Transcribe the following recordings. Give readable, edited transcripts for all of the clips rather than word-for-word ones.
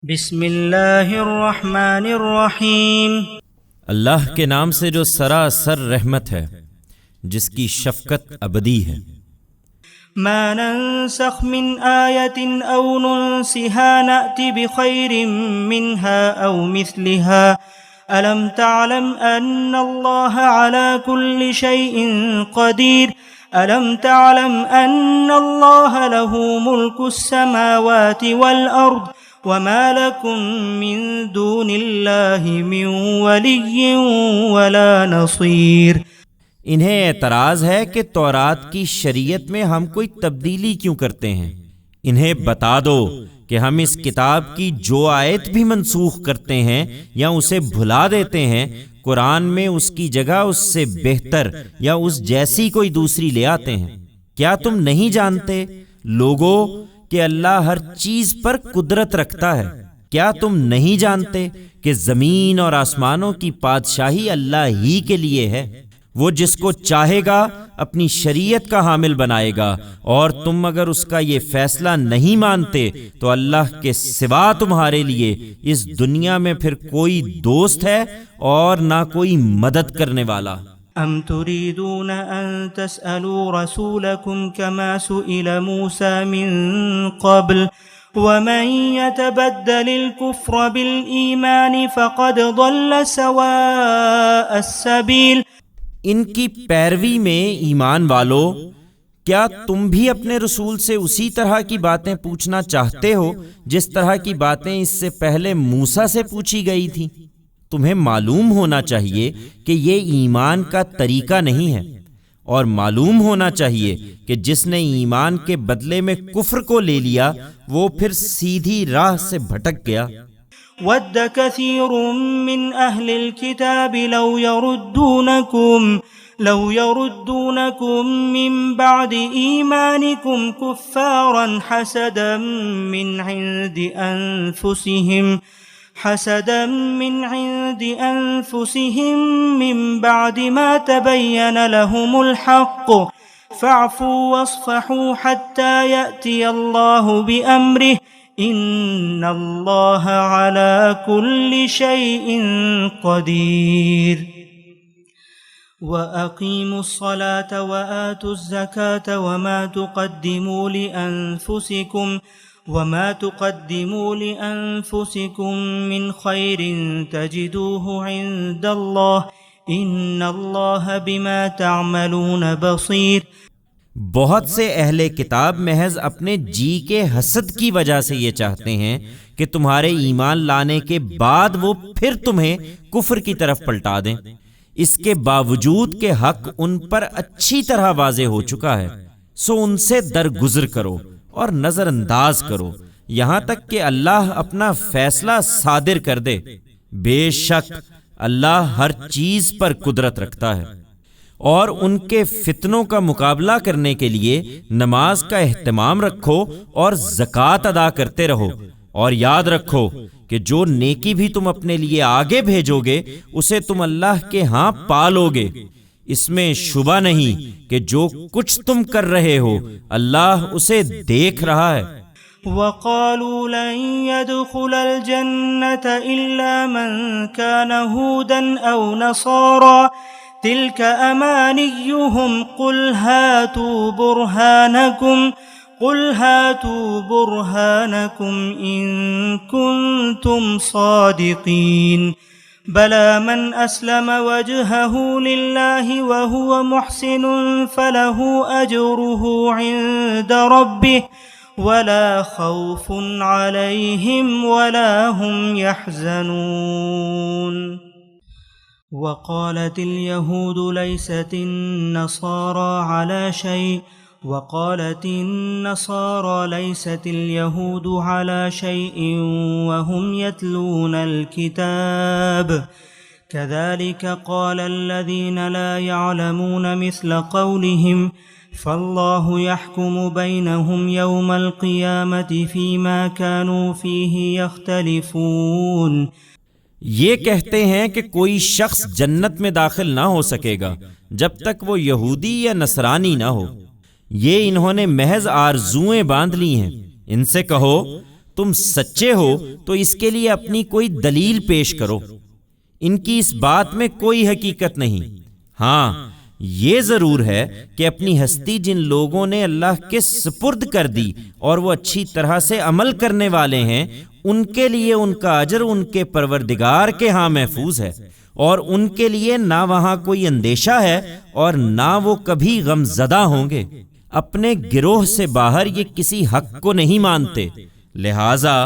بسم اللہ الرحمن الرحیم۔ اللہ کے نام سے جو سراسر رحمت ہے، جس کی شفقت ابدی ہے۔ ما ننسخ من آیت او ننسها نأت بخیر منها او مثلها ألم تعلم أن الله على كل شيء قدير ألم تعلم أن الله له ملك السماوات والأرض وما لكم من دون الله من ولي ولا نصير۔ انہیں اعتراض ہے کہ تورات کی شریعت میں ہم کوئی تبدیلی کیوں کرتے ہیں۔ انہیں بتا دو کہ ہم اس کتاب کی جو آیت بھی منسوخ کرتے ہیں یا اسے بھلا دیتے ہیں، قرآن میں اس کی جگہ اس سے بہتر یا اس جیسی کوئی دوسری لے آتے ہیں۔ کیا تم نہیں جانتے لوگو کہ اللہ ہر چیز پر قدرت رکھتا ہے؟ کیا تم نہیں جانتے کہ زمین اور آسمانوں کی بادشاہی اللہ ہی کے لیے ہے؟ وہ جس کو چاہے گا اپنی شریعت کا حامل بنائے گا، اور تم اگر اس کا یہ فیصلہ نہیں مانتے تو اللہ کے سوا تمہارے لیے اس دنیا میں پھر کوئی دوست ہے اور نہ کوئی مدد کرنے والا۔ ام تريدون ان تسألوا رسولكم كما سئل موسى من قبل ومن يتبدل الكفر بالإيمان فقد ضل سواء السبيل۔ ان کی پیروی میں ایمان والو، کیا تم بھی اپنے رسول سے اسی طرح کی باتیں پوچھنا چاہتے ہو جس طرح کی باتیں اس سے پہلے موسیٰ سے پوچھی گئی تھی؟ تمہیں معلوم ہونا چاہیے کہ یہ ایمان کا طریقہ نہیں ہے، اور معلوم ہونا چاہیے کہ جس نے ایمان کے بدلے میں کفر کو لے لیا وہ پھر سیدھی راہ سے بھٹک گیا۔ ود كثير من أهل الكتاب لو يردونكم من بعد إيمانكم كفارا حسدا من عند أنفسهم من بعد ما تبين لهم الحق فاعفوا واصفحوا حتى يأتي الله بأمره ان اللہ على كل شيء قدیر۔ وَأَقِيمُوا الصَّلَاةَ وَآتُوا الزَّكَاةَ وَمَا تُقَدِّمُوا لِأَنفُسِكُم مِّنْ خَيْرٍ تَجِدُوهُ عِندَ اللَّهِ إِنَّ اللَّهَ بِمَا تَعْمَلُونَ بَصِيرٌ۔ بہت سے اہل کتاب محض اپنے جی کے حسد کی وجہ سے یہ چاہتے ہیں کہ تمہارے ایمان لانے کے بعد وہ پھر تمہیں کفر کی طرف پلٹا دیں، اس کے باوجود کہ حق ان پر اچھی طرح واضح ہو چکا ہے۔ سو ان سے درگزر کرو اور نظر انداز کرو یہاں تک کہ اللہ اپنا فیصلہ صادر کر دے۔ بے شک اللہ ہر چیز پر قدرت رکھتا ہے۔ اور ان کے فتنوں کا مقابلہ کرنے کے لیے نماز کا اہتمام رکھو اور زکوٰۃ ادا کرتے رہو، اور یاد رکھو کہ جو نیکی بھی تم اپنے لیے آگے بھیجو گے اسے تم اللہ کے ہاں پالو گے۔ اس میں شبہ نہیں کہ جو کچھ تم کر رہے ہو اللہ اسے دیکھ رہا ہے۔ وَقَالُوا لَن يَدْخُلَ الْجَنَّةَ إِلَّا مَن كَانَ هُودًا أَوْ نَصَارَىٰ تِلْكَ أَمَانِيُّهُمْ قُلْ هَاتُوا بُرْهَانَكُمْ إِن كُنتُمْ صَادِقِينَ بَلَىٰ مَنْ أَسْلَمَ وَجْهَهُ لِلَّهِ وَهُوَ مُحْسِنٌ فَلَهُ أَجْرُهُ عِندَ رَبِّهِ وَلَا خَوْفٌ عَلَيْهِمْ وَلَا هُمْ يَحْزَنُونَ۔ وقالت اليهود ليست النصارى على شيء وقالت النصارى ليست اليهود على شيء وهم يتلون الكتاب كذلك قال الذين لا يعلمون مثل قولهم فالله يحكم بينهم يوم القيامة فيما كانوا فيه يختلفون۔ یہ کہتے ہیں کہ کوئی شخص جنت میں داخل نہ ہو سکے گا جب تک وہ یہودی یا نصرانی نہ ہو۔ یہ انہوں نے محض آرزوئیں باندھ لی ہیں۔ ان سے کہو تم سچے ہو تو اس کے لیے اپنی کوئی دلیل پیش کرو۔ ان کی اس بات میں کوئی حقیقت نہیں۔ ہاں یہ ضرور ہے کہ اپنی ہستی جن لوگوں نے اللہ کے سپرد کر دی اور وہ اچھی طرح سے عمل کرنے والے ہیں، ان کے لیے ان کا اجر ان کے پروردگار کے ہاں محفوظ ہے، اور ان کے لیے نہ وہاں کوئی اندیشہ ہے اور نہ وہ کبھی غم زدہ ہوں گے۔ اپنے گروہ سے باہر یہ کسی حق کو نہیں مانتے، لہذا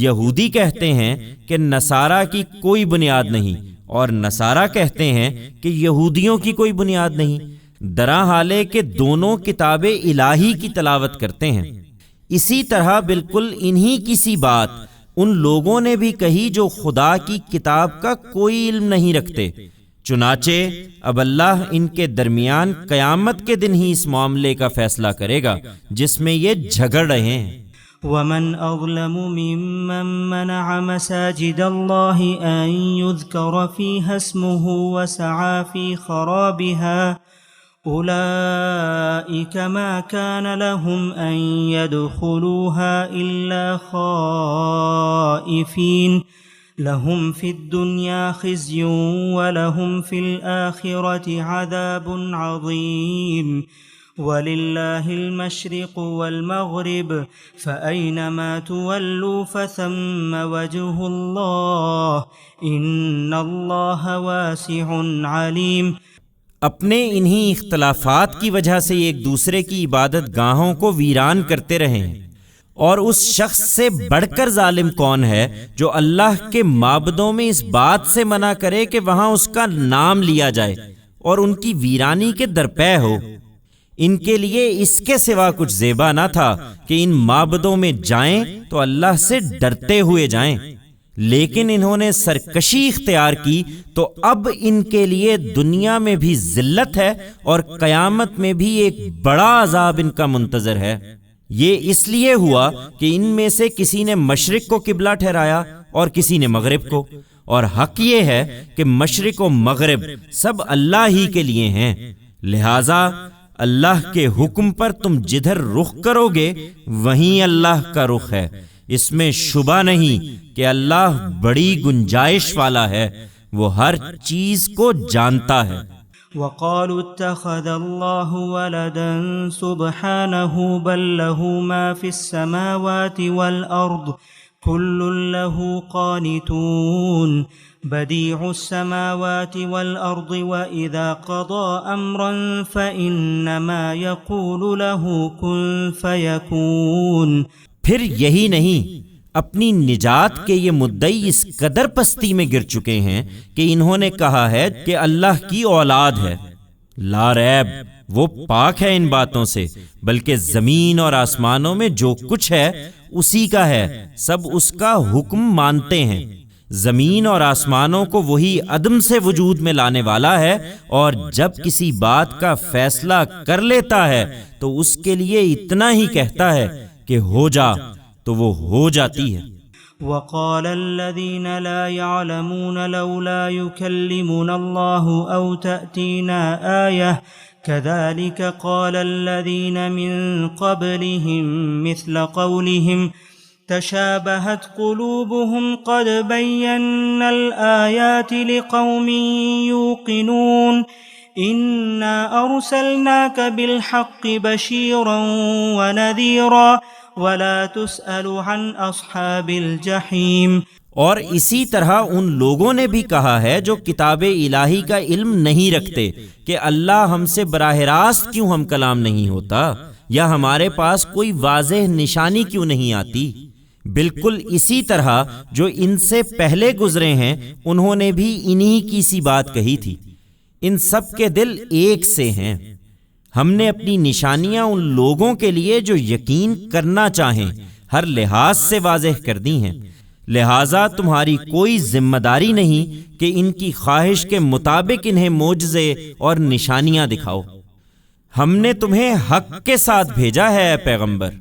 یہودی کہتے ہیں کہ نصارہ کی کوئی بنیاد نہیں، اور نصارہ کہتے ہیں کہ یہودیوں کی کوئی بنیاد نہیں، درا حالے کہ دونوں کتاب الہی کی تلاوت کرتے ہیں۔ اسی طرح بالکل انہی کی سی بات ان لوگوں نے بھی کہی جو خدا کی کتاب کا کوئی علم نہیں رکھتے۔ چنانچہ اب اللہ ان کے درمیان قیامت کے دن ہی اس معاملے کا فیصلہ کرے گا جس میں یہ جھگڑ رہے ہیں۔ ومن أظلم ممن منع مساجد الله أن يذكر فيها اسمه وسعى في خرابها أولئك ما كان لهم أن يدخلوها إلا خائفين لهم في الدنيا خزي ولهم في الآخرة عذاب عظيم وَلِلَّهِ الْمَشْرِقُ وَالْمَغْرِبُ فَأَيْنَمَا تُوَلُّوا فَثَمَّ وَجْهُ اللَّهِ إِنَّ اللَّهَ وَاسِعٌ عَلِيمٌ۔ اپنے انہی اختلافات کی وجہ سے ایک دوسرے کی عبادت گاہوں کو ویران کرتے رہے ہیں، اور اس شخص سے بڑھ کر ظالم کون ہے جو اللہ کے معبدوں میں اس بات سے منع کرے کہ وہاں اس کا نام لیا جائے اور ان کی ویرانی کے درپے ہو۔ ان کے لیے اس کے سوا کچھ زیبا نہ تھا کہ ان معبدوں میں جائیں تو اللہ سے ڈرتے ہوئے جائیں، لیکن انہوں نے سرکشی اختیار کی تو اب ان کے لیے دنیا میں بھی ذلت ہے اور قیامت میں بھی ایک بڑا عذاب ان کا منتظر ہے۔ یہ اس لیے ہوا کہ ان میں سے کسی نے مشرق کو قبلہ ٹھہرایا اور کسی نے مغرب کو، اور حق یہ ہے کہ مشرق و مغرب سب اللہ ہی کے لیے ہیں، لہذا اللہ کے حکم پر تم جدھر رخ کرو گے وہیں اللہ کا رخ ہے۔ اس میں شبہ نہیں کہ اللہ بڑی گنجائش والا ہے، وہ ہر چیز کو جانتا ہے۔ وقالوا اتخذ الله ولدا سبحانه بل له ما في السماوات والأرض كل له قانتون بديع السماوات والأرض وإذا قضى أمرا فإنما يقول له كن فيكون۔ پھر یہی نہیں، اپنی نجات کے یہ مدعی اس قدر پستی میں گر چکے ہیں کہ انہوں نے کہا ہے کہ اللہ کی اولاد ہے۔ لا ریب وہ پاک ہے ان باتوں سے، بلکہ زمین اور آسمانوں میں جو کچھ ہے اسی کا ہے، سب اس کا حکم مانتے ہیں۔ زمین اور آسمانوں کو وہی عدم سے وجود میں لانے والا ہے، اور جب کسی بات کا فیصلہ کر لیتا ہے تو اس کے لیے اتنا ہی کہتا ہے کہ ہو جا، تو وہ ہو جاتی ہے۔ وقال الذين لا يعلمون لولا يكلمنا الله أو تأتينا آية كذلك قال الذين من قبلهم مثل قولهم تشابهت قلوبهم قد بينا الآيات لقوم يوقنون إنا أرسلناك بالحق بشيرا ونذيرا ولا تسأل عن أصحاب الجحيم۔ اور اسی طرح ان لوگوں نے بھی کہا ہے جو کتاب الہی کا علم نہیں رکھتے کہ اللہ ہم سے براہ راست کیوں ہم کلام نہیں ہوتا، یا ہمارے پاس کوئی واضح نشانی کیوں نہیں آتی۔ بالکل اسی طرح جو ان سے پہلے گزرے ہیں انہوں نے بھی انہی کی سی بات کہی تھی۔ ان سب کے دل ایک سے ہیں۔ ہم نے اپنی نشانیاں ان لوگوں کے لیے جو یقین کرنا چاہیں ہر لحاظ سے واضح کر دی ہیں، لہٰذا تمہاری کوئی ذمہ داری نہیں کہ ان کی خواہش کے مطابق انہیں معجزے اور نشانیاں دکھاؤ۔ ہم نے تمہیں حق کے ساتھ بھیجا ہے اے پیغمبر،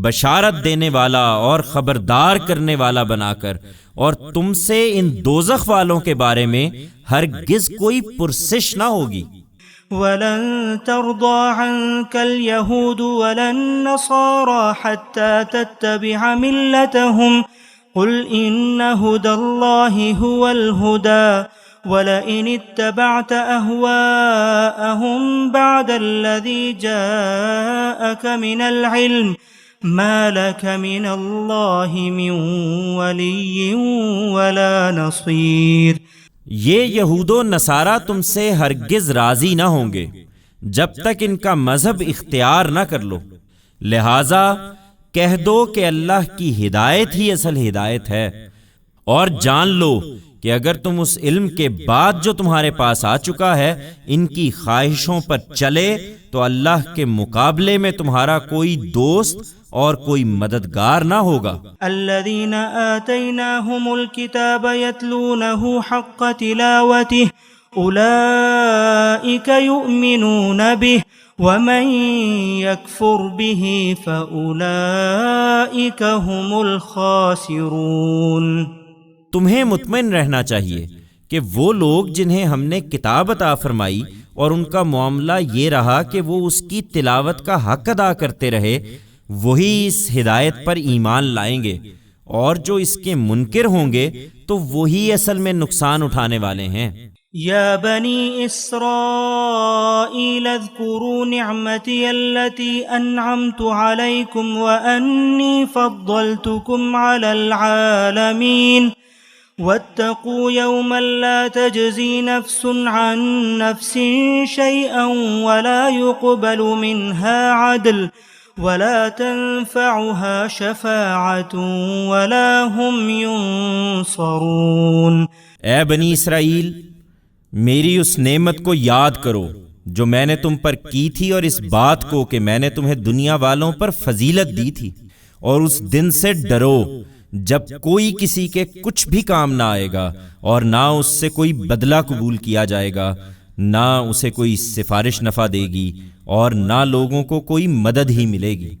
بشارت دینے والا اور خبردار کرنے والا بنا کر، اور تم سے ان دوزخ والوں کے بارے میں ہرگز کوئی پرسش نہ ہوگی۔ ولن ترضى عنك اليهود ولا النصارى حتى تتبع ملتهم قل إن هدى الله هو الهدى ولئن اتبعت أهواءهم بعد الذي جاءك من العلم ما لك من الله من ولي ولا نصير۔ یہ یہود و نصارہ تم سے ہرگز راضی نہ ہوں گے جب تک ان کا مذہب اختیار نہ کر لو، لہذا کہہ دو کہ اللہ کی ہدایت ہی اصل ہدایت ہے، اور جان لو کہ اگر تم اس علم کے بعد جو تمہارے پاس آ چکا ہے ان کی خواہشوں پر چلے تو اللہ کے مقابلے میں تمہارا کوئی دوست اور کوئی مددگار نہ ہوگا۔ الذين آتيناهم الكتاب يتلونه حق تلاوته أولئك يؤمنون به ومن يكفر به فأولئك هم الخاسرون۔ تمہیں مطمئن رہنا چاہیے کہ وہ لوگ جنہیں ہم نے کتاب عطا فرمائی اور ان کا معاملہ یہ رہا کہ وہ اس کی تلاوت کا حق ادا کرتے رہے، وہی اس ہدایت پر ایمان لائیں گے، اور جو اس کے منکر ہوں گے تو وہی اصل میں نقصان اٹھانے والے ہیں۔ یا بنی اسرائیل اذکروا نعمتی التي انعمت علیکم وانی فضلتکم علی العالمین واتقوا يوما لا تجزي نفس عن نفس شيئا ولا يقبل منها عدل ولا تنفعها شفاعة ولا هم ينصرون۔ اے بنی اسرائیل، میری اس نعمت کو یاد کرو جو میں نے تم پر کی تھی، اور اس بات کو کہ میں نے تمہیں دنیا والوں پر فضیلت دی تھی، اور اس دن سے ڈرو جب کوئی کسی کے کچھ بھی کام نہ آئے گا، اور نہ اس سے کوئی بدلہ قبول کیا جائے گا، نہ اسے کوئی سفارش نفع دے گی، اور نہ لوگوں کو کوئی مدد ہی ملے گی۔